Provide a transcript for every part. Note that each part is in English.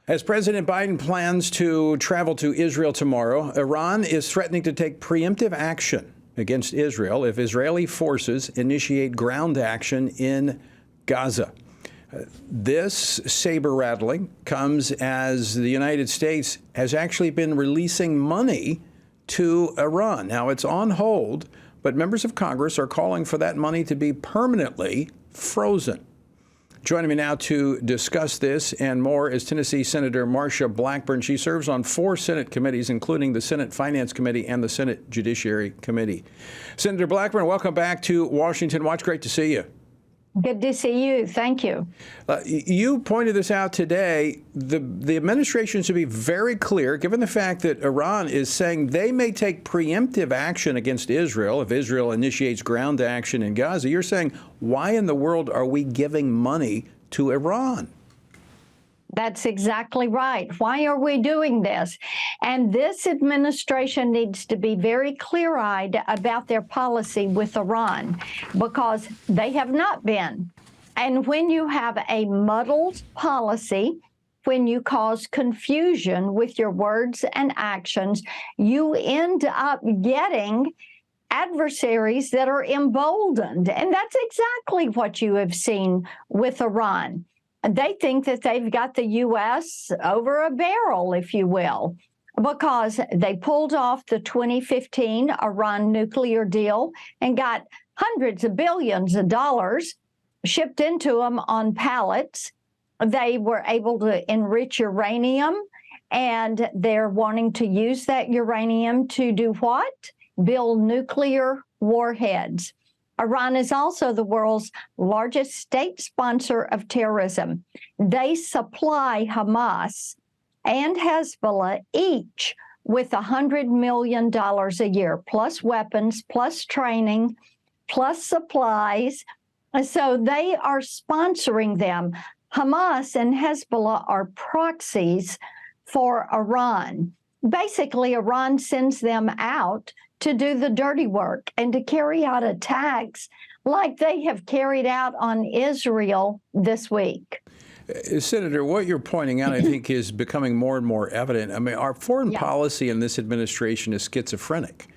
As President Biden plans to travel to Israel tomorrow, Iran is threatening to take preemptive action against Israel if Israeli forces initiate ground action in Gaza. This saber rattling comes as the United States has actually been releasing money to Iran. Now, it's on hold, but members of Congress are calling for that money to be permanently frozen. Joining me now to discuss this and more is Tennessee Senator Marsha Blackburn. She serves on 4 Senate committees, including the Senate Finance Committee and the Senate Judiciary Committee. Senator Blackburn, welcome back to Washington Watch. Great to see you. Good to see you. Thank you. You pointed this out today. The administration should be very clear, given the fact that Iran is saying they may take preemptive action against Israel if Israel initiates ground action in Gaza. You're saying, why in the world are we giving money to Iran? That's exactly right. Why are we doing this? And this administration needs to be very clear-eyed about their policy with Iran, because they have not been. And when you have a muddled policy, when you cause confusion with your words and actions, you end up getting adversaries that are emboldened. And that's exactly what you have seen with Iran. They think that they've got the U.S. over a barrel, if you will, because they pulled off the 2015 Iran nuclear deal and got hundreds of billions of dollars shipped into them on pallets. They were able to enrich uranium, and they're wanting to use that uranium to do what? Build nuclear warheads. Iran is also the world's largest state sponsor of terrorism. They supply Hamas and Hezbollah each with $100 million a year, plus weapons, plus training, plus supplies. So they are sponsoring them. Hamas and Hezbollah are proxies for Iran. Basically, Iran sends them out to do the dirty work and to carry out attacks like they have carried out on Israel this week. Senator, what you're pointing out, I think, is becoming more and more evident. I mean, our foreign policy in this administration is schizophrenic.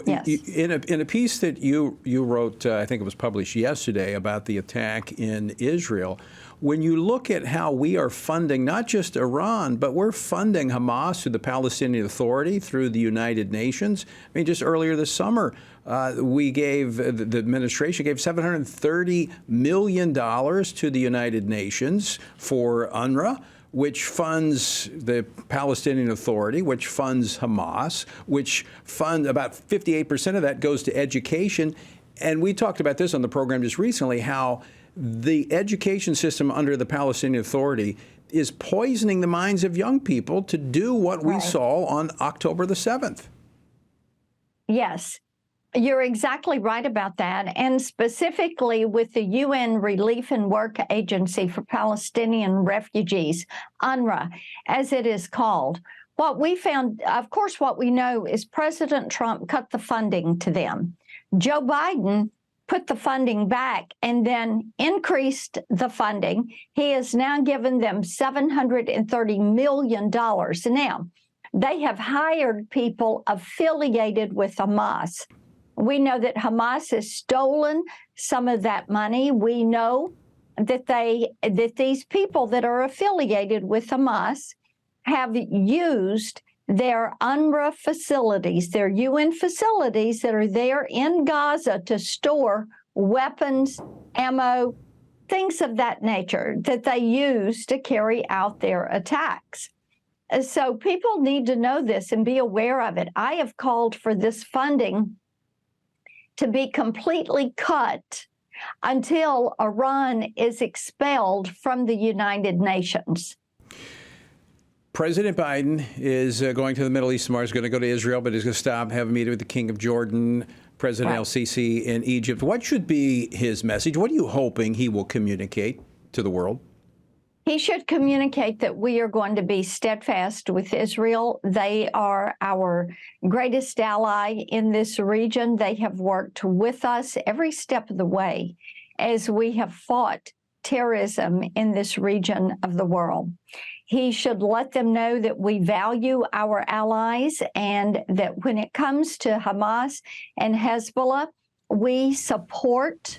Yes. In a piece that you wrote, I think it was published yesterday, about the attack in Israel, when you look at how we are funding not just Iran, but we're funding Hamas through the Palestinian Authority, through the United Nations. I mean, just earlier this summer, the administration gave $730 million to the United Nations for UNRWA, which funds the Palestinian Authority, which funds Hamas, which fund about 58% of that goes to education. And we talked about this on the program just recently, how the education system under the Palestinian Authority is poisoning the minds of young people to do what we saw on October the 7th. Yes. You're exactly right about that. And specifically with the UN Relief and Work Agency for Palestinian Refugees, UNRWA, as it is called, what we found, of course, what we know is President Trump cut the funding to them. Joe Biden put the funding back and then increased the funding. He has now given them $730 million. Now, they have hired people affiliated with Hamas. We know that Hamas has stolen some of that money. We know that these people that are affiliated with Hamas have used their UNRWA facilities, their UN facilities that are there in Gaza to store weapons, ammo, things of that nature that they use to carry out their attacks. So people need to know this and be aware of it. I have called for this funding to be completely cut until Iran is expelled from the United Nations. President Biden is going to the Middle East tomorrow. He's going to go to Israel, but he's going to stop, have a meeting with the King of Jordan, President el-Sisi in Egypt. What should be his message? What are you hoping he will communicate to the world? He should communicate that we are going to be steadfast with Israel. They are our greatest ally in this region. They have worked with us every step of the way as we have fought terrorism in this region of the world. He should let them know that we value our allies and that when it comes to Hamas and Hezbollah, we support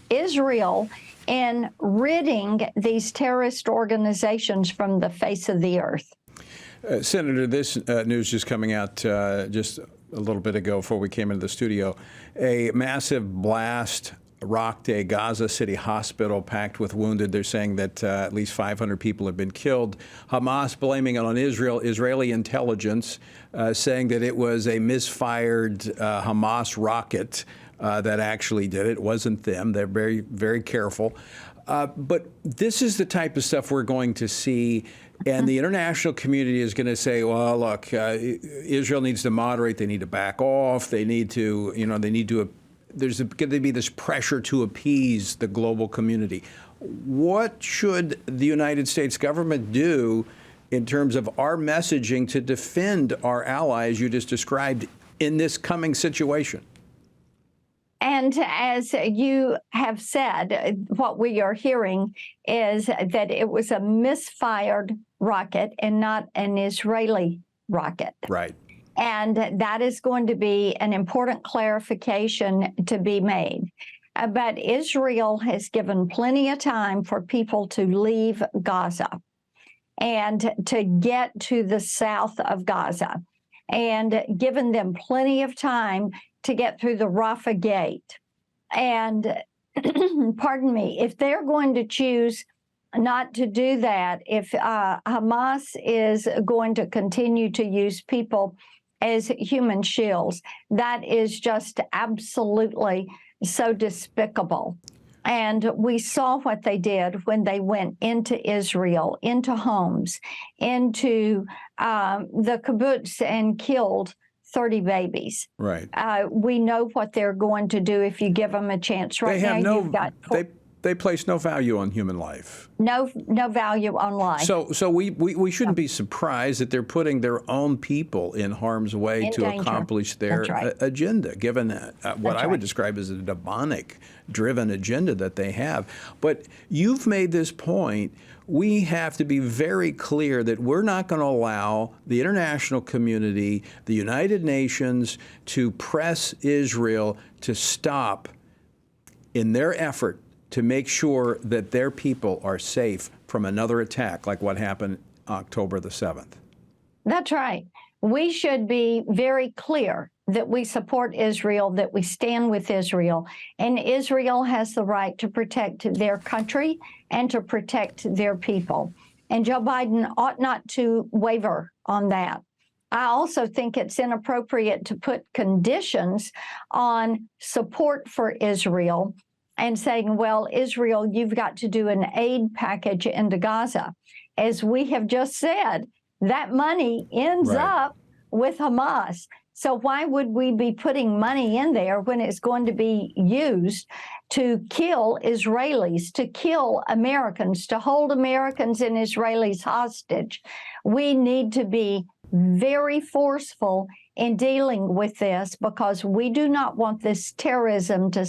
Israel in ridding these terrorist organizations from the face of the earth. Senator, this news just coming out just a little bit ago before we came into the studio. A massive blast rocked a Gaza City hospital packed with wounded. They're saying that at least 500 people have been killed. Hamas blaming it on Israel. Israeli intelligence saying that it was a misfired Hamas rocket that actually did it. It wasn't them. They're very, very careful. But this is the type of stuff we're going to see. And the international community is going to say, well, look, Israel needs to moderate. They need to back off. They need to, there's going to be this pressure to appease the global community. What should the United States government do in terms of our messaging to defend our allies you just described in this coming situation? And as you have said, what we are hearing is that it was a misfired rocket and not an Israeli rocket. Right. And that is going to be an important clarification to be made. But Israel has given plenty of time for people to leave Gaza and to get to the south of Gaza, and given them plenty of time to get through the Rafah gate. And pardon me, if they're going to choose not to do that, if Hamas is going to continue to use people as human shields, that is just absolutely so despicable. And we saw what they did when they went into Israel, into homes, into the kibbutz and killed 30 babies. Right. We know what they're going to do if you give them a chance. Right now, you've got they place no value on human life. No value on life. So we shouldn't be surprised that they're putting their own people in harm's way In to danger. accomplish their agenda, given what I would describe as a demonic-driven agenda that they have. But you've made this point. We have to be very clear that we're not going to allow the international community, the United Nations, to press Israel to stop in their effort to make sure that their people are safe from another attack like what happened October the 7th. That's right. We should be very clear that we support Israel, that we stand with Israel, and Israel has the right to protect their country and to protect their people. And Joe Biden ought not to waver on that. I also think it's inappropriate to put conditions on support for Israel and saying, well, Israel, you've got to do an aid package into Gaza. As we have just said, that money ends up with Hamas. So why would we be putting money in there when it's going to be used to kill Israelis, to kill Americans, to hold Americans and Israelis hostage? We need to be very forceful in dealing with this because we do not want this terrorism to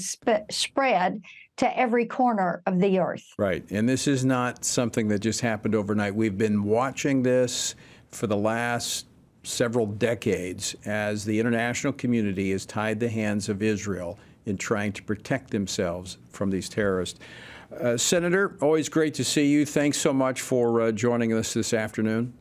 spread to every corner of the earth. Right. And this is not something that just happened overnight. We've been watching this for the last several decades as the international community has tied the hands of Israel in trying to protect themselves from these terrorists. Senator, always great to see you. Thanks so much for joining us this afternoon.